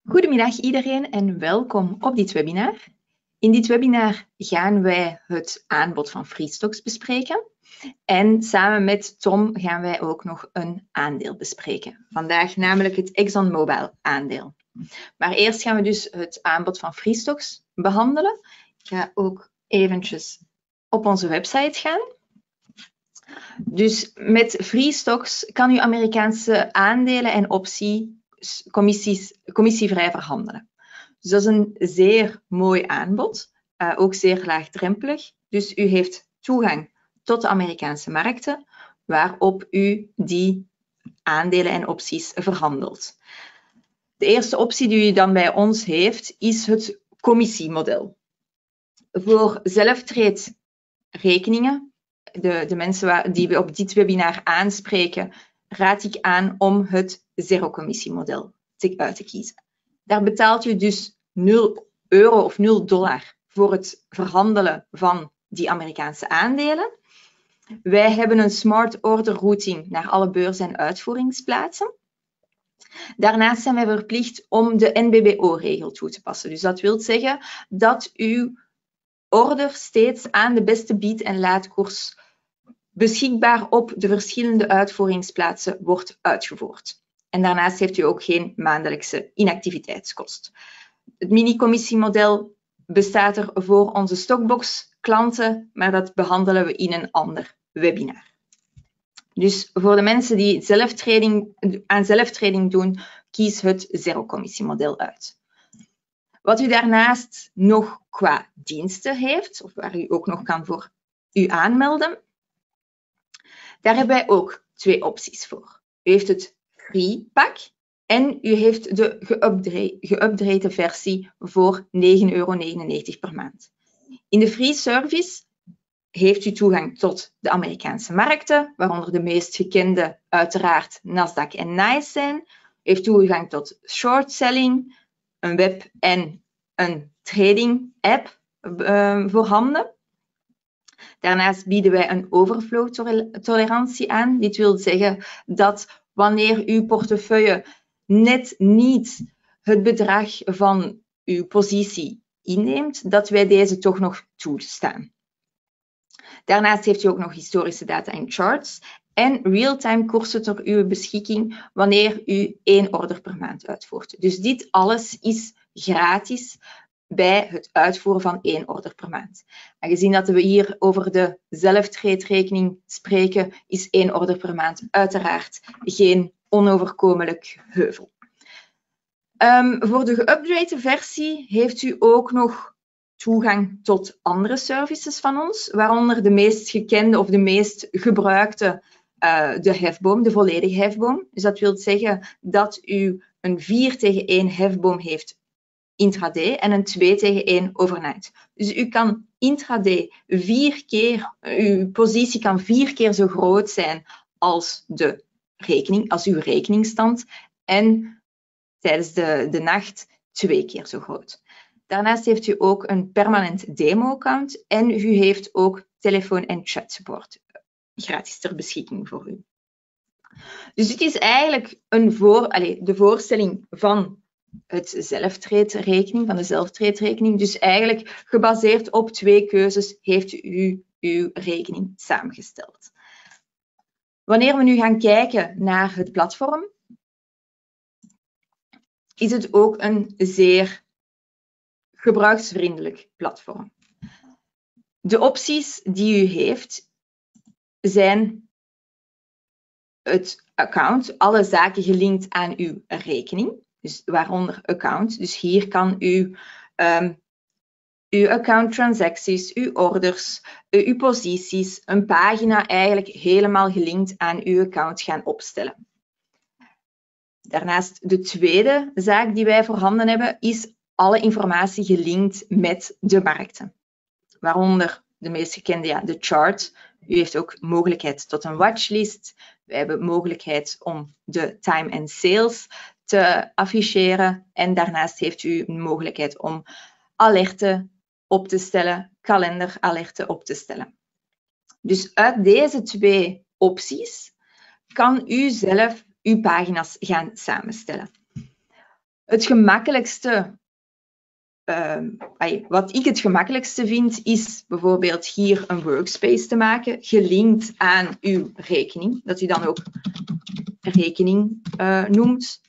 Goedemiddag iedereen en welkom op dit webinar. In dit webinar gaan wij het aanbod van Freestocks bespreken. En samen met Tom gaan wij ook nog een aandeel bespreken. Vandaag namelijk het ExxonMobil aandeel. Maar eerst gaan we dus het aanbod van Freestocks behandelen. Ik ga ook eventjes op onze website gaan. Dus met Freestocks kan u Amerikaanse aandelen en commissievrij verhandelen. Dus dat is een zeer mooi aanbod, ook zeer laagdrempelig. Dus u heeft toegang tot de Amerikaanse markten, waarop u die aandelen en opties verhandelt. De eerste optie die u dan bij ons heeft, is het commissiemodel. Voor zelftrade-rekeningen, de mensen die we op dit webinar aanspreken, raad ik aan om het zero-commissiemodel uit te kiezen. Daar betaalt u dus €0 of $0 voor het verhandelen van die Amerikaanse aandelen. Wij hebben een smart order routing naar alle beurzen en uitvoeringsplaatsen. Daarnaast zijn wij verplicht om de NBBO-regel toe te passen. Dus dat wil zeggen dat uw order steeds aan de beste bied- en laadkoers beschikbaar op de verschillende uitvoeringsplaatsen wordt uitgevoerd. En daarnaast heeft u ook geen maandelijkse inactiviteitskost. Het mini-commissiemodel bestaat er voor onze Stockbox-klanten, maar dat behandelen we in een ander webinar. Dus voor de mensen die aan zelftrading doen, kies het zero-commissiemodel uit. Wat u daarnaast nog qua diensten heeft, of waar u ook nog kan voor u aanmelden, daar hebben wij ook twee opties voor. U heeft het Free Pack en u heeft de geüpgrade versie voor €9,99 per maand. In de Free Service heeft u toegang tot de Amerikaanse markten, waaronder de meest gekende uiteraard Nasdaq en NYSE zijn. U heeft toegang tot short selling, een web- en een trading app voorhanden. Daarnaast bieden wij een overflow-tolerantie aan. Dit wil zeggen dat wanneer uw portefeuille net niet het bedrag van uw positie inneemt, dat wij deze toch nog toestaan. Daarnaast heeft u ook nog historische data en charts en real-time koersen tot uw beschikking wanneer u 1 order per maand uitvoert. Dus dit alles is gratis bij het uitvoeren van 1 order per maand. Aangezien dat we hier over de zelftrade-rekening spreken, is 1 order per maand uiteraard geen onoverkomelijk heuvel. Voor de geüpgrade versie heeft u ook nog toegang tot andere services van ons, waaronder de meest gekende of de meest gebruikte, de hefboom, de volledige hefboom. Dus dat wil zeggen dat u een 4-tegen-1 hefboom heeft intraday en een 2-tegen-1 overnight. Dus u kan intraday 4 keer, uw positie kan 4 keer zo groot zijn als als uw rekeningstand en tijdens de nacht 2 keer zo groot. Daarnaast heeft u ook een permanent demo-account en u heeft ook telefoon- en chatsupport gratis ter beschikking voor u. Dus dit is eigenlijk de voorstelling van het zelftrade-rekening, van de zelftrade-rekening. Dus eigenlijk gebaseerd op 2 keuzes heeft u uw rekening samengesteld. Wanneer we nu gaan kijken naar het platform, is het ook een zeer gebruiksvriendelijk platform. De opties die u heeft zijn het account, alle zaken gelinkt aan uw rekening, dus waaronder account. Dus hier kan u uw account transacties, uw orders, uw posities, een pagina eigenlijk helemaal gelinkt aan uw account gaan opstellen. Daarnaast de tweede zaak die wij voorhanden hebben, is alle informatie gelinkt met de markten. Waaronder de meest gekende, de chart. U heeft ook mogelijkheid tot een watchlist. We hebben mogelijkheid om de time and sales te afficheren. En daarnaast heeft u een mogelijkheid om alerten op te stellen, kalenderalerten op te stellen. Dus uit deze 2 opties kan u zelf uw pagina's gaan samenstellen. Het gemakkelijkste, wat ik het gemakkelijkste vind, is bijvoorbeeld hier een workspace te maken, gelinkt aan uw rekening, dat u dan ook rekening noemt.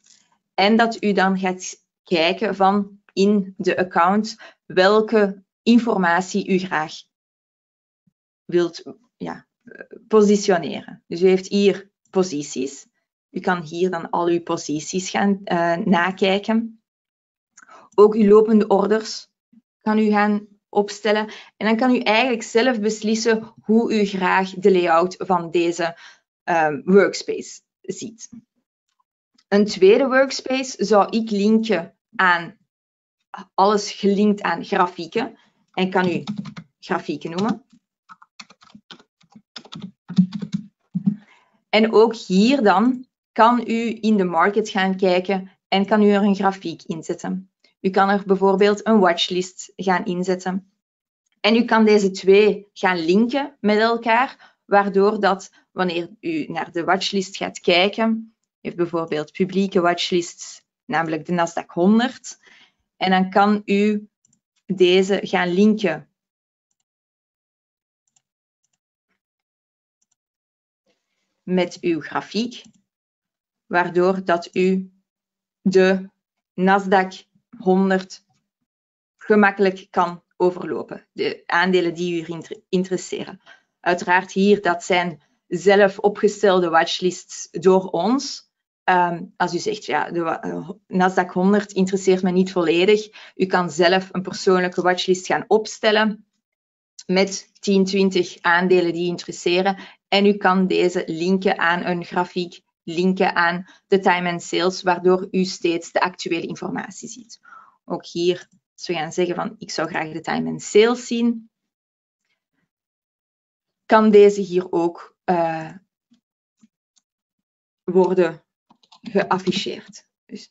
En dat u dan gaat kijken van in de account welke informatie u graag wilt positioneren. Dus u heeft hier posities. U kan hier dan al uw posities gaan nakijken. Ook uw lopende orders kan u gaan opstellen. En dan kan u eigenlijk zelf beslissen hoe u graag de layout van deze workspace ziet. Een tweede workspace zou ik linken aan alles gelinkt aan grafieken. En kan u grafieken noemen. En ook hier dan kan u in de market gaan kijken en kan u er een grafiek inzetten. U kan er bijvoorbeeld een watchlist gaan inzetten. En u kan deze twee gaan linken met elkaar, waardoor dat wanneer u naar de watchlist gaat kijken, u heeft bijvoorbeeld publieke watchlists, namelijk de Nasdaq 100. En dan kan u deze gaan linken met uw grafiek, waardoor dat u de Nasdaq 100 gemakkelijk kan overlopen. De aandelen die u interesseren. Uiteraard hier, dat zijn zelf opgestelde watchlists door ons. Als u zegt, ja, de Nasdaq 100 interesseert me niet volledig. U kan zelf een persoonlijke watchlist gaan opstellen met 10, 20 aandelen die interesseren. En u kan deze linken aan een grafiek, linken aan de time and sales, waardoor u steeds de actuele informatie ziet. Ook hier, als we gaan zeggen van ik zou graag de time and sales zien, kan deze hier ook worden geafficheerd. Dus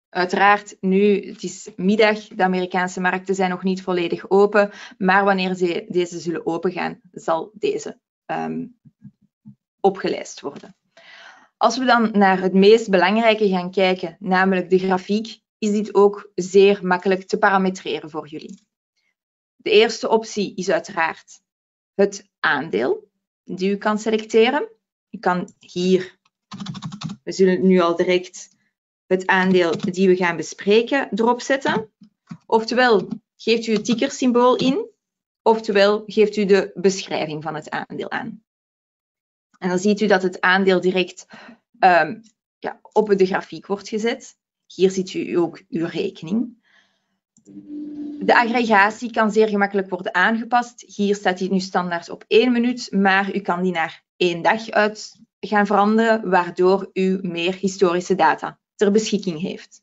uiteraard, nu, het is middag, de Amerikaanse markten zijn nog niet volledig open, maar wanneer deze zullen opengaan, zal deze opgelijst worden. Als we dan naar het meest belangrijke gaan kijken, namelijk de grafiek, is dit ook zeer makkelijk te parametreren voor jullie. De eerste optie is uiteraard het aandeel die u kan selecteren. Je kan hier, we zullen nu al direct het aandeel die we gaan bespreken erop zetten. Oftewel geeft u het tickersymbool in, oftewel geeft u de beschrijving van het aandeel aan. En dan ziet u dat het aandeel direct op de grafiek wordt gezet. Hier ziet u ook uw rekening. De aggregatie kan zeer gemakkelijk worden aangepast. Hier staat die nu standaard op 1 minuut, maar u kan die naar 1 dag uit gaan veranderen, waardoor u meer historische data ter beschikking heeft.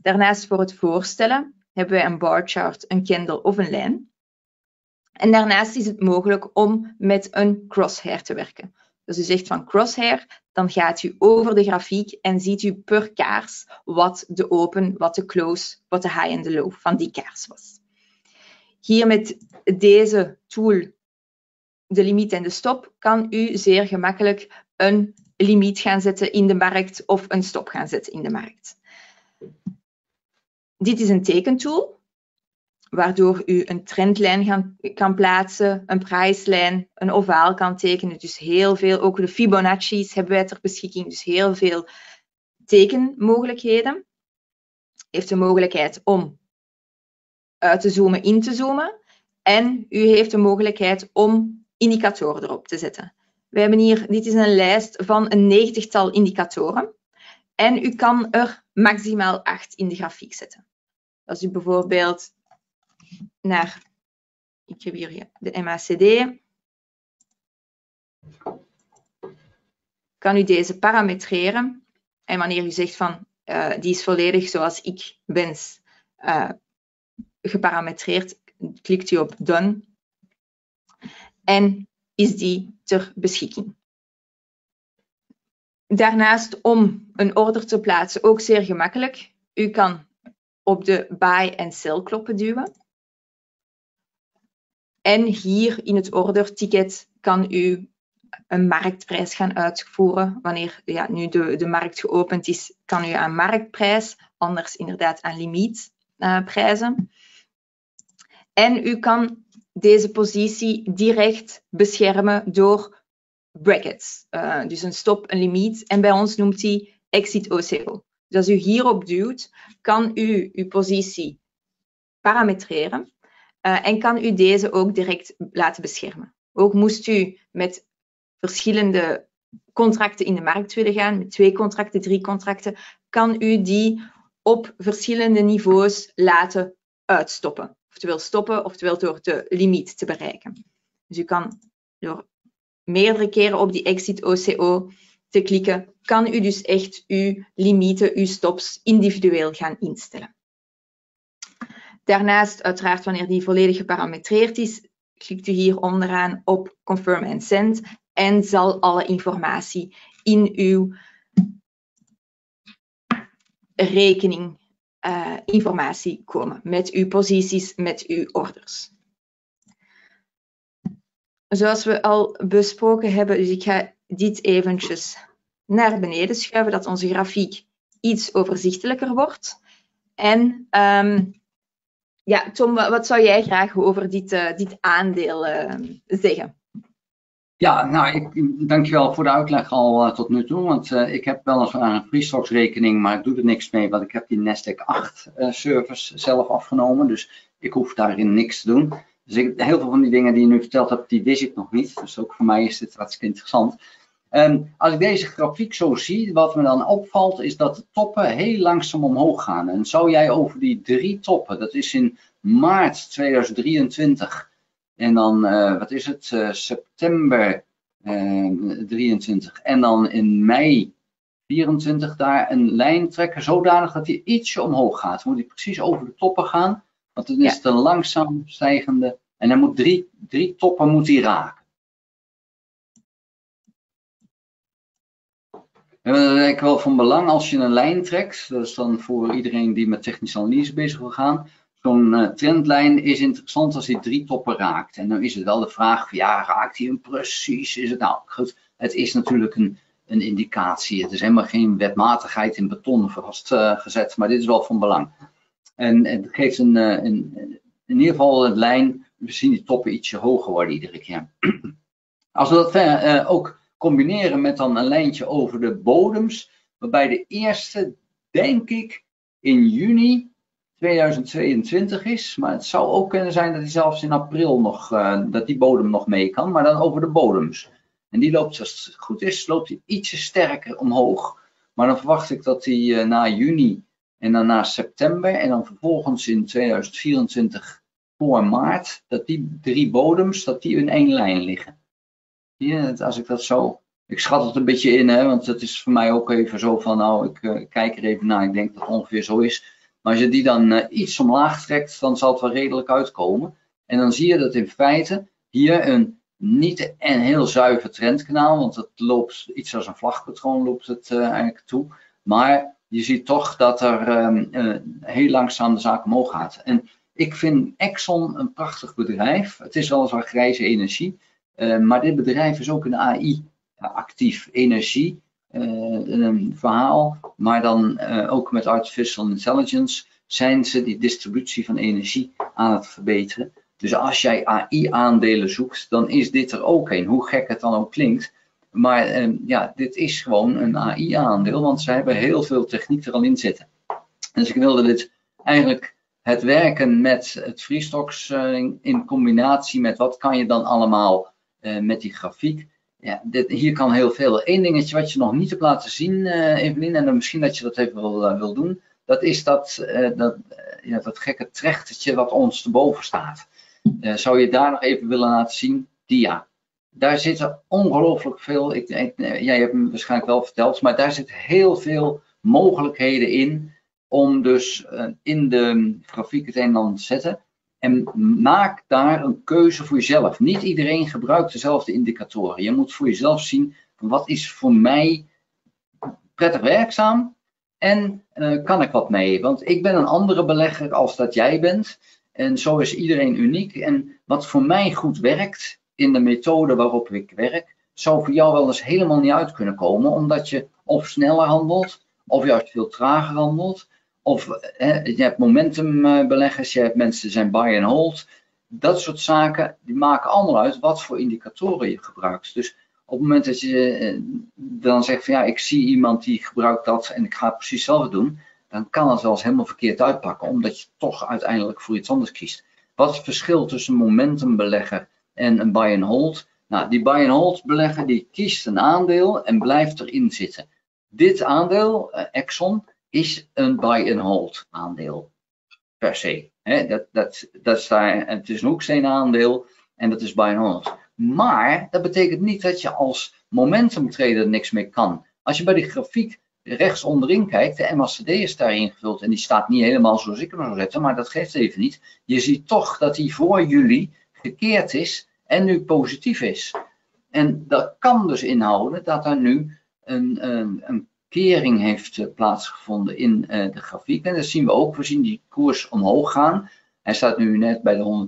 Daarnaast voor het voorstellen hebben wij een barchart, een candle of een lijn. En daarnaast is het mogelijk om met een crosshair te werken. Dus u zegt van crosshair, dan gaat u over de grafiek en ziet u per kaars wat de open, wat de close, wat de high en de low van die kaars was. Hier met deze tool, de limiet en de stop, kan u zeer gemakkelijk een limiet gaan zetten in de markt of een stop gaan zetten in de markt. Dit is een tekentool, waardoor u een trendlijn kan plaatsen, een prijslijn, een ovaal kan tekenen. Dus heel veel, ook de Fibonacci's hebben wij ter beschikking, dus heel veel tekenmogelijkheden. U heeft de mogelijkheid om uit te zoomen, in te zoomen. En u heeft de mogelijkheid om indicatoren erop te zetten. We hebben hier, dit is een lijst van een 90-tal indicatoren. En u kan er maximaal 8 in de grafiek zetten. Als u bijvoorbeeld naar, ik heb hier de MACD, kan u deze parametreren. En wanneer u zegt van, die is volledig zoals ik wens geparametreerd, klikt u op Done. En is die ter beschikking. Daarnaast om een order te plaatsen ook zeer gemakkelijk. U kan op de buy en sell knoppen duwen. En hier in het order ticket kan u een marktprijs gaan uitvoeren. Wanneer nu de markt geopend is, kan u aan marktprijs, anders inderdaad aan limietprijzen. En u kan deze positie direct beschermen door brackets. Dus een stop, een limiet. En bij ons noemt hij exit OCO. Dus als u hierop duwt, kan u uw positie parametreren en kan u deze ook direct laten beschermen. Ook moest u met verschillende contracten in de markt willen gaan, met 2 contracten, 3 contracten, kan u die op verschillende niveaus laten uitstoppen. Oftewel stoppen, oftewel door de limiet te bereiken. Dus u kan door meerdere keren op die exit OCO te klikken, kan u dus echt uw limieten, uw stops individueel gaan instellen. Daarnaast, uiteraard, wanneer die volledig geparametreerd is, klikt u hier onderaan op Confirm and Send en zal alle informatie in uw rekening informatie komen met uw posities, met uw orders. Zoals we al besproken hebben, dus ik ga dit eventjes naar beneden schuiven, dat onze grafiek iets overzichtelijker wordt. En ja, Tom, wat zou jij graag over dit aandeel zeggen? Ja, nou, dankjewel voor de uitleg al tot nu toe, want ik heb weliswaar een Freestocks rekening, maar ik doe er niks mee, want ik heb die Nasdaq 8 service zelf afgenomen, dus ik hoef daarin niks te doen. Dus heel veel van die dingen die je nu verteld hebt, die wist ik nog niet, dus ook voor mij is dit hartstikke interessant. Als ik deze grafiek zo zie, wat me dan opvalt, is dat de toppen heel langzaam omhoog gaan. En zou jij over die 3 toppen, dat is in maart 2023 en dan, wat is het, september 23 en dan in mei 24 daar een lijn trekken, zodanig dat die ietsje omhoog gaat. Dan moet die precies over de toppen gaan, want dan is het een langzaam stijgende en dan moet drie toppen moet die raken. En dat is eigenlijk wel van belang als je een lijn trekt, dat is dan voor iedereen die met technische analyse bezig wil gaan. Zo'n trendlijn is interessant als die 3 toppen raakt. En dan is het wel de vraag van ja, raakt hij hem precies? Is het nou goed? Het is natuurlijk een indicatie. Het is helemaal geen wetmatigheid in beton vastgezet, maar dit is wel van belang. En het geeft in ieder geval een lijn. We zien die toppen ietsje hoger worden iedere keer. Als we dat ook combineren met dan een lijntje over de bodems, waarbij de eerste, denk ik, in juni 2022 is, maar het zou ook kunnen zijn dat hij zelfs in april nog, dat die bodem nog mee kan, maar dan over de bodems. En die loopt, als het goed is, loopt hij ietsje sterker omhoog, maar dan verwacht ik dat hij na juni en dan na september en dan vervolgens in 2024 voor maart, dat die 3 bodems, dat die in één lijn liggen. Hier, als ik dat zo, ik schat het een beetje in, hè, want het is voor mij ook even zo van, nou, ik kijk er even naar, ik denk dat het ongeveer zo is. Maar als je die dan iets omlaag trekt, dan zal het wel redelijk uitkomen. En dan zie je dat in feite hier een niet een heel zuiver trendkanaal, want het loopt iets als een vlagpatroon loopt het eigenlijk toe. Maar je ziet toch dat er heel langzaam de zaak omhoog gaat. En ik vind Exxon een prachtig bedrijf. Het is weliswaar grijze energie. Maar dit bedrijf is ook in AI actief. Energie, een verhaal, maar dan ook met artificial intelligence zijn ze die distributie van energie aan het verbeteren. Dus als jij AI-aandelen zoekt, dan is dit er ook een. Hoe gek het dan ook klinkt. Maar ja, dit is gewoon een AI-aandeel, want ze hebben heel veel techniek er al in zitten. Dus ik wilde dit eigenlijk het werken met het Freestocks in combinatie met wat kan je dan allemaal met die grafiek. Ja, hier kan heel veel. Eén dingetje wat je nog niet hebt laten zien, Evelien, en dan misschien dat je dat even wil doen, dat is dat gekke trechtertje wat ons erboven staat. Zou je daar nog even willen laten zien? Dia. Daar zitten ongelooflijk veel, jij hebt me waarschijnlijk wel verteld, maar daar zit heel veel mogelijkheden in om dus in de grafiek het een en ander te zetten. En maak daar een keuze voor jezelf. Niet iedereen gebruikt dezelfde indicatoren. Je moet voor jezelf zien, wat is voor mij prettig werkzaam en kan ik wat mee? Want ik ben een andere belegger als dat jij bent. En zo is iedereen uniek. En wat voor mij goed werkt in de methode waarop ik werk, zou voor jou wel eens helemaal niet uit kunnen komen, omdat je of sneller handelt, of juist veel trager handelt. Of je hebt momentumbeleggers, je hebt mensen die zijn buy and hold. Dat soort zaken, die maken allemaal uit wat voor indicatoren je gebruikt. Dus op het moment dat je dan zegt van ja, ik zie iemand die gebruikt dat en ik ga het precies hetzelfde doen, dan kan het wel eens helemaal verkeerd uitpakken, omdat je toch uiteindelijk voor iets anders kiest. Wat is het verschil tussen een momentumbelegger en een buy and hold? Nou, die buy and hold belegger die kiest een aandeel en blijft erin zitten. Dit aandeel, Exxon, is een buy and hold aandeel per se. Dat is daar, het is een hoeksteen aandeel en dat is buy and hold. Maar dat betekent niet dat je als momentum trader niks mee kan. Als je bij die grafiek rechts onderin kijkt, de MACD is daar ingevuld en die staat niet helemaal zoals ik hem zou zetten, maar dat geeft even niet. Je ziet toch dat die voor juli gekeerd is en nu positief is. En dat kan dus inhouden dat er nu een kering heeft plaatsgevonden in de grafiek. En dat zien we ook. We zien die koers omhoog gaan. Hij staat nu net bij de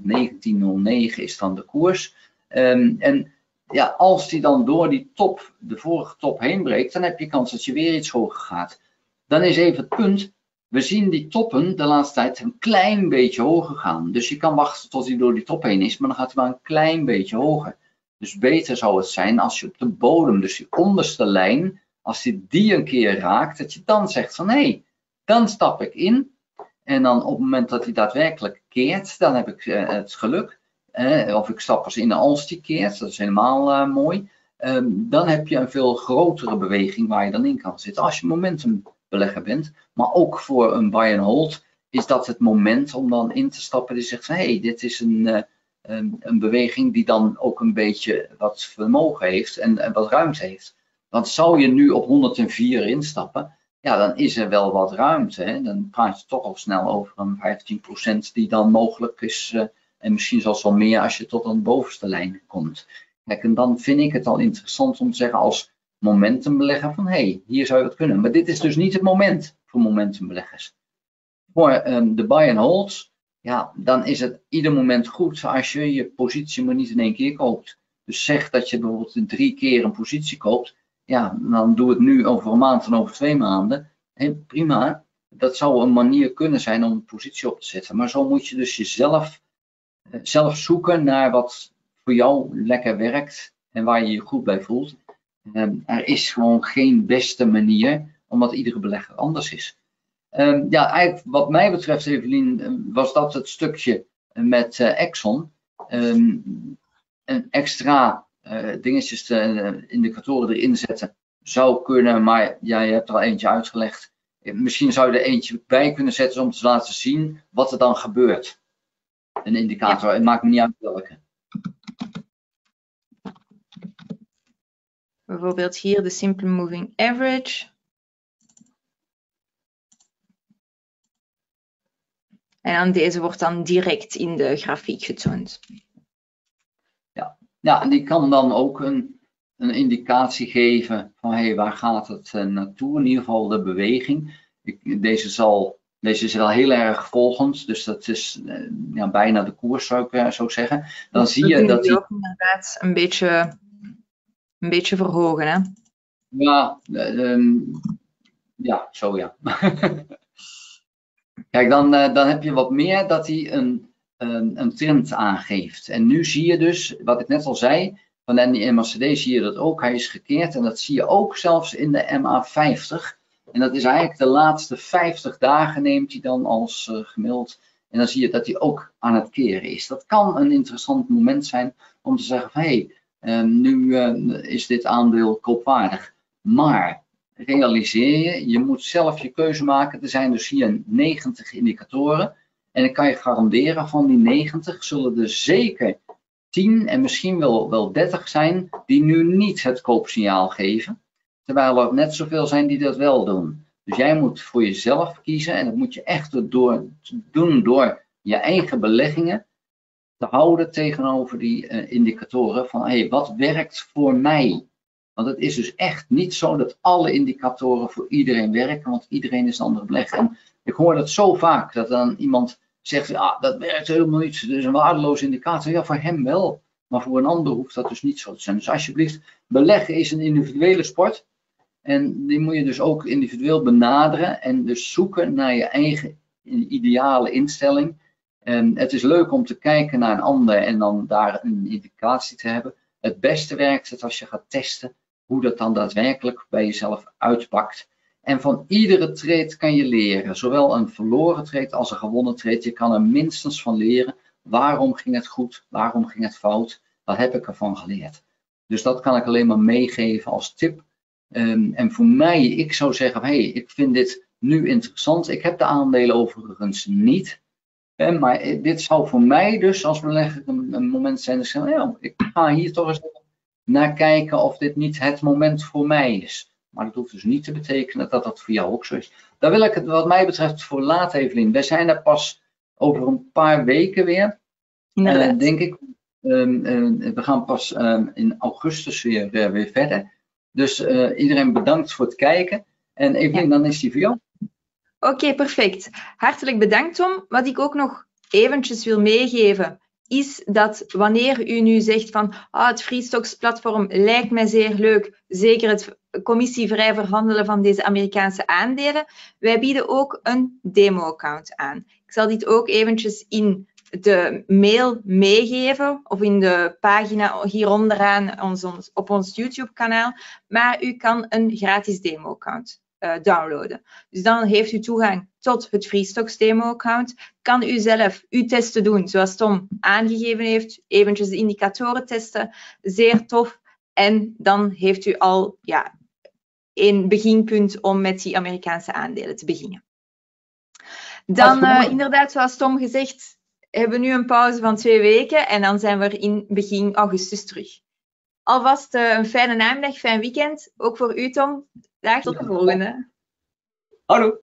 119,09 is dan de koers. En ja, als die dan door die top, de vorige top heen breekt, dan heb je kans dat je weer iets hoger gaat. Dan is even het punt, we zien die toppen de laatste tijd een klein beetje hoger gaan. Dus je kan wachten tot hij door die top heen is, maar dan gaat hij maar een klein beetje hoger. Dus beter zou het zijn als je op de bodem, dus die onderste lijn, als je die een keer raakt, dat je dan zegt van hé, dan stap ik in. En dan op het moment dat hij daadwerkelijk keert, dan heb ik het geluk. Of ik stap pas in als die keert, dat is helemaal mooi. Dan heb je een veel grotere beweging waar je dan in kan zitten. Als je momentumbelegger bent, maar ook voor een buy and hold, is dat het moment om dan in te stappen. Die zegt van hé, dit is een beweging die dan ook een beetje wat vermogen heeft en wat ruimte heeft. Want zou je nu op 104 instappen, ja, dan is er wel wat ruimte. Hè? Dan praat je toch al snel over een 15% die dan mogelijk is. En misschien zelfs wel meer als je tot een bovenste lijn komt. Kijk, en dan vind ik het al interessant om te zeggen als momentumbelegger van hé, hier zou je wat kunnen. Maar dit is dus niet het moment voor momentumbeleggers. Voor de buy and holds, ja, dan is het ieder moment goed als je je positie maar niet in één keer koopt. Dus zeg dat je bijvoorbeeld in 3 keer een positie koopt. Ja, dan doe het nu over een maand en over 2 maanden. Hey, prima, dat zou een manier kunnen zijn om een positie op te zetten. Maar zo moet je dus jezelf zelf zoeken naar wat voor jou lekker werkt en waar je je goed bij voelt. Er is gewoon geen beste manier, omdat iedere belegger anders is. Ja, eigenlijk wat mij betreft, Evelien, was dat het stukje met Exxon. Een extra dingetjes, indicatoren erin zetten zou kunnen, maar ja, je hebt er al eentje uitgelegd. Misschien zou je er eentje bij kunnen zetten om te laten zien wat er dan gebeurt. Een indicator, het maakt me niet uit welke. Bijvoorbeeld hier de Simple Moving Average. En dan deze wordt dan direct in de grafiek getoond. Ja, en die kan dan ook een indicatie geven van hey, waar gaat het naartoe, in ieder geval de beweging. Deze is wel heel erg volgend, dus dat is ja, bijna de koers zou ik zo zeggen. Dan zie je dat die ook inderdaad een beetje verhogen, hè? Ja, ja, zo ja. Kijk, dan heb je wat meer dat hij een trend aangeeft. En nu zie je dus, wat ik net al zei, van die MACD zie je dat ook. Hij is gekeerd en dat zie je ook zelfs in de MA50. En dat is eigenlijk de laatste 50 dagen neemt hij dan als gemiddeld. En dan zie je dat hij ook aan het keren is. Dat kan een interessant moment zijn om te zeggen van hé, nu is dit aandeel koopwaardig. Maar realiseer je moet zelf je keuze maken. Er zijn dus hier 90 indicatoren. En ik kan je garanderen van die 90 zullen er zeker 10 en misschien wel 30 zijn die nu niet het koopsignaal geven. Terwijl er net zoveel zijn die dat wel doen. Dus jij moet voor jezelf kiezen en dat moet je echt doen door je eigen beleggingen te houden tegenover die indicatoren van hey, wat werkt voor mij? Want het is dus echt niet zo dat alle indicatoren voor iedereen werken, want iedereen is een andere belegger. En ik hoor dat zo vaak, dat dan iemand zegt, dat werkt helemaal niet, het is een waardeloze indicator. Ja, voor hem wel. maar voor een ander hoeft dat dus niet zo te zijn. Dus alsjeblieft, beleggen is een individuele sport. En die moet je dus ook individueel benaderen en dus zoeken naar je eigen ideale instelling. En het is leuk om te kijken naar een ander en dan daar een indicatie te hebben. Het beste werkt het als je gaat testen hoe dat dan daadwerkelijk bij jezelf uitpakt. En van iedere trade kan je leren, zowel een verloren trade als een gewonnen trade. Je kan er minstens van leren. Waarom ging het goed? Waarom ging het fout? Wat heb ik ervan geleerd? Dus dat kan ik alleen maar meegeven als tip. En voor mij, ik zou zeggen, hey, ik vind dit nu interessant. Ik heb de aandelen overigens niet. Maar dit zou voor mij dus als belegger een moment zijn. Dus ik ga hier toch eens naar kijken of dit niet het moment voor mij is. Maar dat hoeft dus niet te betekenen dat dat voor jou ook zo is. Daar wil ik het wat mij betreft voor laten, Evelien. Wij zijn er pas over een paar weken weer. Denk ik. We gaan pas in augustus weer verder. Dus iedereen bedankt voor het kijken. En Evelien, dan is die voor jou. Oké, perfect. Hartelijk bedankt, Tom. Wat ik ook nog eventjes wil meegeven, is dat wanneer u nu zegt van het Freestocks platform lijkt mij zeer leuk, zeker het commissievrij verhandelen van deze Amerikaanse aandelen, wij bieden ook een demo-account aan. Ik zal dit ook eventjes in de mail meegeven of in de pagina hier onderaan op ons YouTube-kanaal, maar u kan een gratis demo-account downloaden. Dus dan heeft u toegang tot het Freestocks demo-account. Kan u zelf uw testen doen, zoals Tom aangegeven heeft. Eventjes de indicatoren testen. Zeer tof. En dan heeft u al een beginpunt om met die Amerikaanse aandelen te beginnen. Dan inderdaad, zoals Tom gezegd, hebben we nu een pauze van 2 weken. En dan zijn we in begin augustus terug. Alvast een fijne namiddag, fijn weekend. Ook voor u, Tom. Dag, tot de volgende. Hallo.